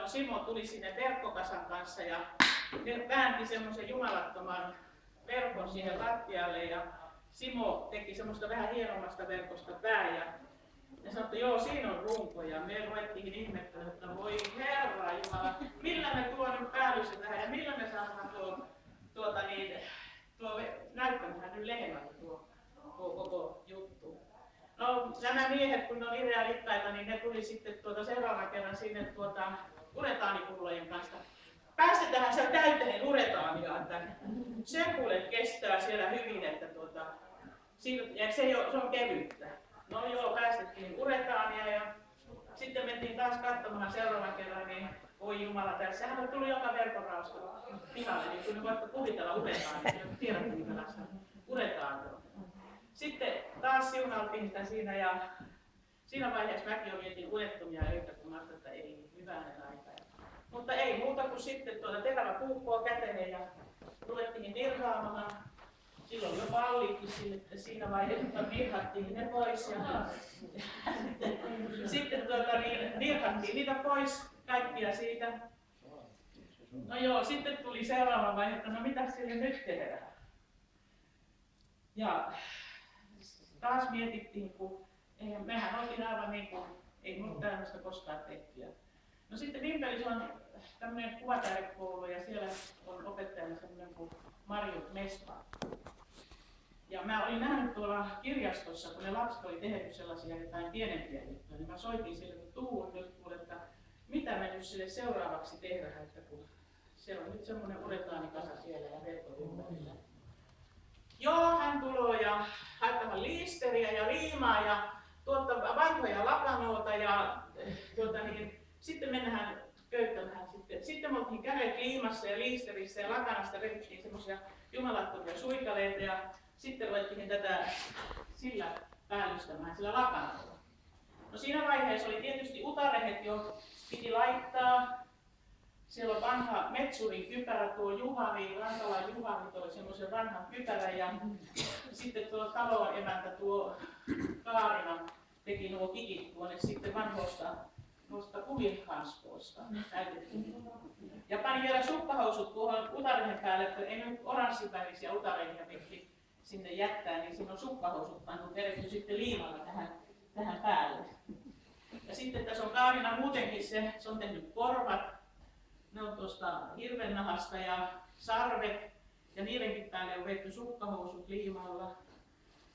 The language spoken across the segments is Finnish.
Simo tuli sinne verkkokasan kanssa ja ne väänti semmoisen jumalattoman verkon siihen lattialle ja Simo teki semmoista vähän hienommasta verkosta pää ja sanoi, että joo, siinä on runko ja me ruvettiin ihmettelemään, että voi Herra Jumala, millä me tuon nyt päällystä tähän ja millä me saadaan tuo näyttämään nyt lehmältä tuo koko juttu. No nämä miehet, kun ne on ideaalittaita, niin ne tuli sitten seuraavan kerran sinne uretaanipullojen kanssa. Päästetään se täyteen uretaaniaan tänne. Se kuule kestää siellä hyvin, että se on kevyttä. No joo, päästettiin uretaania ja sitten mentiin taas katsomaan seuraavan kerran, niin voi Jumala, tässähän tuli joka verkkorausta pihalle, niin kun voitte kuvitella uretaania, tiedätte minkälaista uretaania. Sitten taas siunaltiin sitä siinä ja siinä vaiheessa mäkin jo vietin unettomia öitä, kun ajattelin, että ei hyvänen aika. Mutta ei muuta kuin sitten terävä puukkoa käteen ja ruvettiin nirhaamaan. Silloin jo pallikin siinä vaiheessa, nirhattiin ne pois. Ja sitten nirhattiin niitä pois, kaikkia siitä. No joo, sitten tuli seuraava vaihe, että no mitä sille nyt tehdään. Ja taas mietittiin, kun mehän oltiin aivan niin kuin, ei minulla tämmöistä koskaan tehtyä. No sitten Vimpelissä on tämmöinen kuvataidekoulu ja siellä on opettajana semmoinen kuin Marjut Mespa. Ja mä olin nähnyt tuolla kirjastossa, kun ne lapset oli tehty sellaisia jotain pienempiä juttuja, niin mä soitin sille, että tuu nyt kuule, että mitä me nyt sille seuraavaksi tehdään, että kun siellä on nyt semmoinen uretaanikasa siellä ja verkko ympärillä. Joo, hän tulee ja haettamaan liisteriä ja liimaa ja vanhoja lakanoita ja sitten mennään köyttämään sitten. Sitten me oltiin kädet liimassa ja liisterissä ja lakanasta revittiin semmoisia jumalattomia suikaleita ja sitten ruvettiin tätä sillä päällystämään sillä lakanalla. No siinä vaiheessa oli tietysti utarehet jo piti laittaa. Siellä on vanha metsurin kypärä, tuo Juhani, Rantalan Juhani toi semmoisen vanhan kypärän ja sitten tuo talon emäntä, tuo Kaarina teki nuo kikit tuonne sitten vanhoista kuvinhanskoista. Ja pani vielä suppahousut tuohon utarehen päälle, että ei nyt oranssivärisiä utareja piti sinne jättää, niin siinä on suppahousut pantu vedetty sitten liimalla tähän päälle. Ja sitten tässä on Kaarina muutenkin se on tehnyt korvat. Ne on tuosta hirvennahasta ja sarvet ja niidenkin päälle on vedetty sukkahousut liimalla.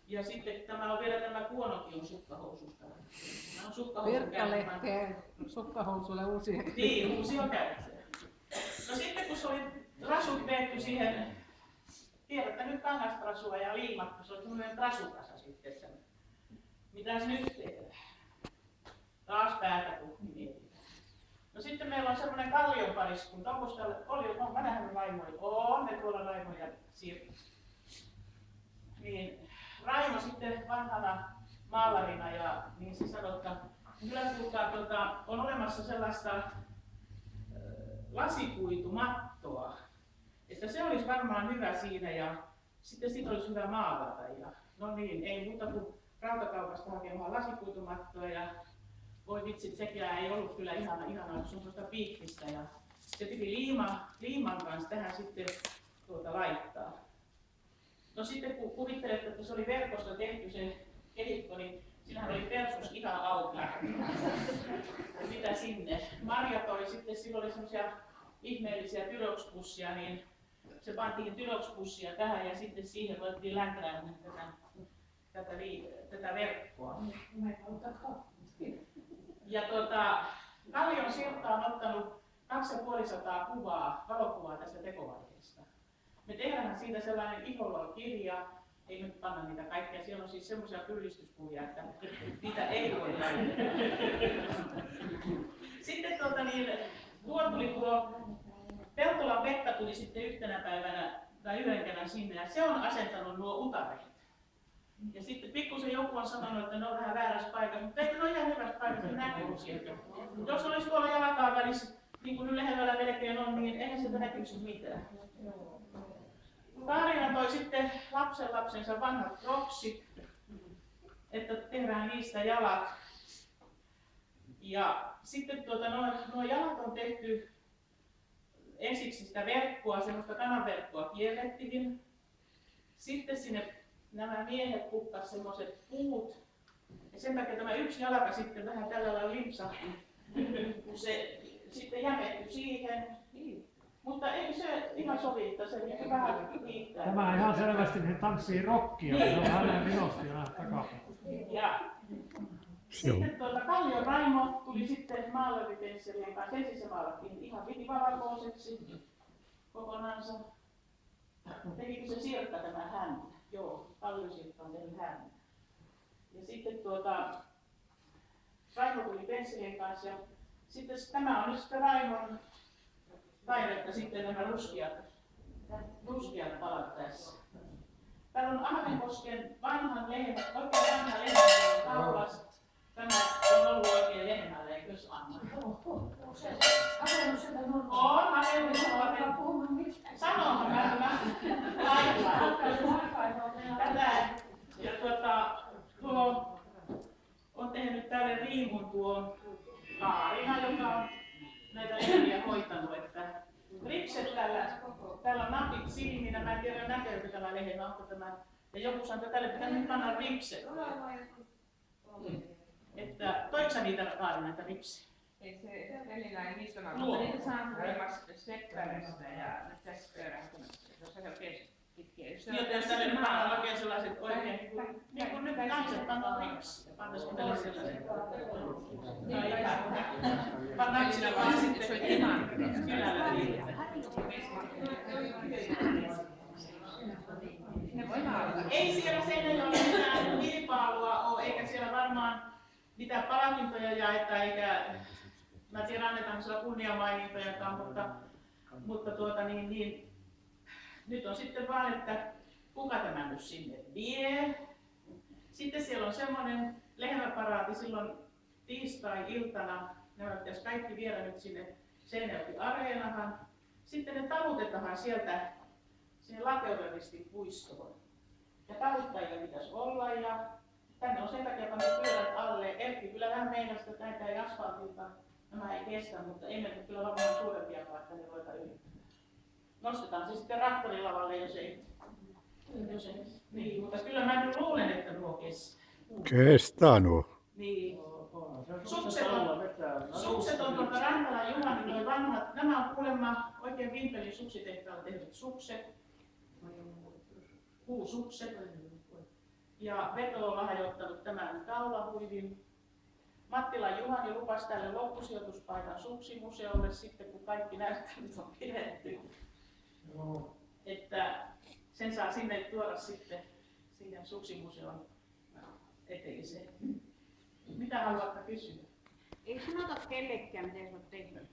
Ja sitten tämä on vielä tämä kuonokin on sukkahoususta. Virkkalehteä sukkahousulle uusia. Niin, uusia käyttöjä. No sitten kun se oli rasut vedetty siihen, tiedätte nyt kangastrasua ja liimattu, se on semmoinen rasukasa sitten. Mitäs nyt tehdään? Taas päätä kun mietitään. No sitten meillä on semmoinen Kallion pariskunta. Onko mä nähnyt Raimoja? On ne tuolla Raimo ja Sirpa. Niin Raimo sitten vanhana maalarina ja niin se sanoi, että kyllä kuulkaa, on olemassa sellaista lasikuitumattoa, että se olisi varmaan hyvä siinä ja sitten siitä olisi hyvä maalata. Ja, no niin, ei muuta kuin rautakaupasta hakemaan lasikuitumattoa ja voi vitsit, sekään ei ollut kyllä ihana, kun se on sellaista piikkistä ja se piti liiman kanssa tähän sitten laittaa. No sitten kun kuvittelette, että se oli verkosta tehty se kehikko, niin sillähän oli persus ihan auki. Mitä sinne? Marja toi sitten, sillä oli semmoisia ihmeellisiä tyroxpussia, niin se pantiin tyroxpussia tähän ja sitten siihen voitiin lämpärään tätä verkkoa. Ja Kallion Sirtta on ottanut 250 valokuvaa tästä tekovaiheesta. Me tehdään siitä sellainen Iholol-kirja, ei nyt panna niitä kaikkia, siellä on siis semmoisia pyllistyskuvia, että niitä ei voi laittaa. Sitten tuo Peltolan Pekka tuli sitten yhtenä päivänä tai yhden kerran sinne ja se on asentanut nuo utareet. Ja sitten pikkusen joku on sanonut, että ne on vähän väärässä paikassa, mutta eikö ne ole ihan hyvässä paikassa, ne näkyy sieltä. Jos olisi tuolla jalkaan välissä, niin kuin nyt lähellä melkein on, niin eihän sieltä näkyisi mitään. Kaarina toi sitten lapsensa vanhat kroksit, että tehdään niistä jalat. Ja sitten nuo jalat on tehty ensiksi sitä verkkoa, semmoista kananverkkoa kierrettiin. Sitten sinne nämä miehet kuppasivat semmoiset puut. Ja sen takia tämä yksi jalka sitten vähän tällä lailla limpsahti, kun se sitten jämettyi siihen. Mutta ei se ihan sovi, että se vähän riittää. Tämä ihan selvästi se tanssii rockia, se on hänen vinosti ja takapäin. Ja sitten Kallion Raimo tuli sitten maalööripensselien kanssa, ensin se maalattiin ihan viivavalkoiseksi kokonaansa. Tekikö se Sirkka tämä häntä? Joo, Kallion Sirkka on tehnyt häntä. Ja sitten Raimo tuli pensselien kanssa ja sitten tämä on nyt sitten Raimon taidetta sitten nämä ruskeat palat tässä. Täällä on Ahvenkosken vanhan lehmä, oikein vanha lehmä kaulas. Tämä on ollut oikein lehmälle, eikös Anna? On hakenut. Sanohan mä. Tätä. Ja tuo on tehnyt tälle riimun tuo Kaarina, joka on näitä lehmiä hoitanut. Että ripset täällä on napit silminä, mä en tiedä näkeekö tämä lehmä, onko tämä. Ja joku sanoi, että tälle pitää nyt panna ripset. Että toiko sä niitä Kaarina, näitä ripsiä? Ei se välillä ei niistä ole, mutta niitä saa voimasta Seppärestä ja tässä jos se oikein pitkiä. Jos tälle nyt pannaan oikein sellaiset oikein, niin kuin nyt naiset pannaan ripsiä. Pannaisiko tälle sellaiset? Pannaanko sillä vaan sitten kylällä niitä? Ei siellä sen ei ole mitään kilpailua, eikä siellä varmaan mitään palkintoja jaeta, eikä mä tiedän annetaanko siellä kunniamainintojakaan, mutta nyt on sitten vaan, että kuka tämä nyt sinne vie. Sitten siellä on semmoinen lehmäparaati silloin tiistai-iltana, nämä pitäisi kaikki viedä nyt sinne Seinäjoki-areenahan. Sitten ne talutetaan sieltä sinne Lakeudenristin puistoon. Ja taluttajia pitäisi olla ja tänne on sen takia pantu pyörät alle. Erkki kyllä vähän meinasi, että näitä ei asfaltilta, nämä ei kestä, mutta ennen kuin kyllä varmaan suurempia paikkoja ne voidaan yrittää. Nostetaan se sitten traktorilavalle, jos ei. Niin, mutta kyllä mä nyt luulen, että nuo kestää. Kestää nuo. Niin. Sukset on tuolta Rantalan Juhani, noi vanhat. Nämä on kuulemma oikein Vimpelin suksitehtaalla tehdyt sukset. Puusukset. Ja Veto on lahjoittanut tämän kaulahuivin. Mattilan Juhani lupasi tälle loppusijoituspaikan suksimuseolle sitten, kun kaikki näyttelyt on pidetty. Että sen saa sinne tuoda sitten siihen suksimuseon eteiseen. Mitä haluatte kysyä? Ei sanota kellekään, miten sä oot tehnyt.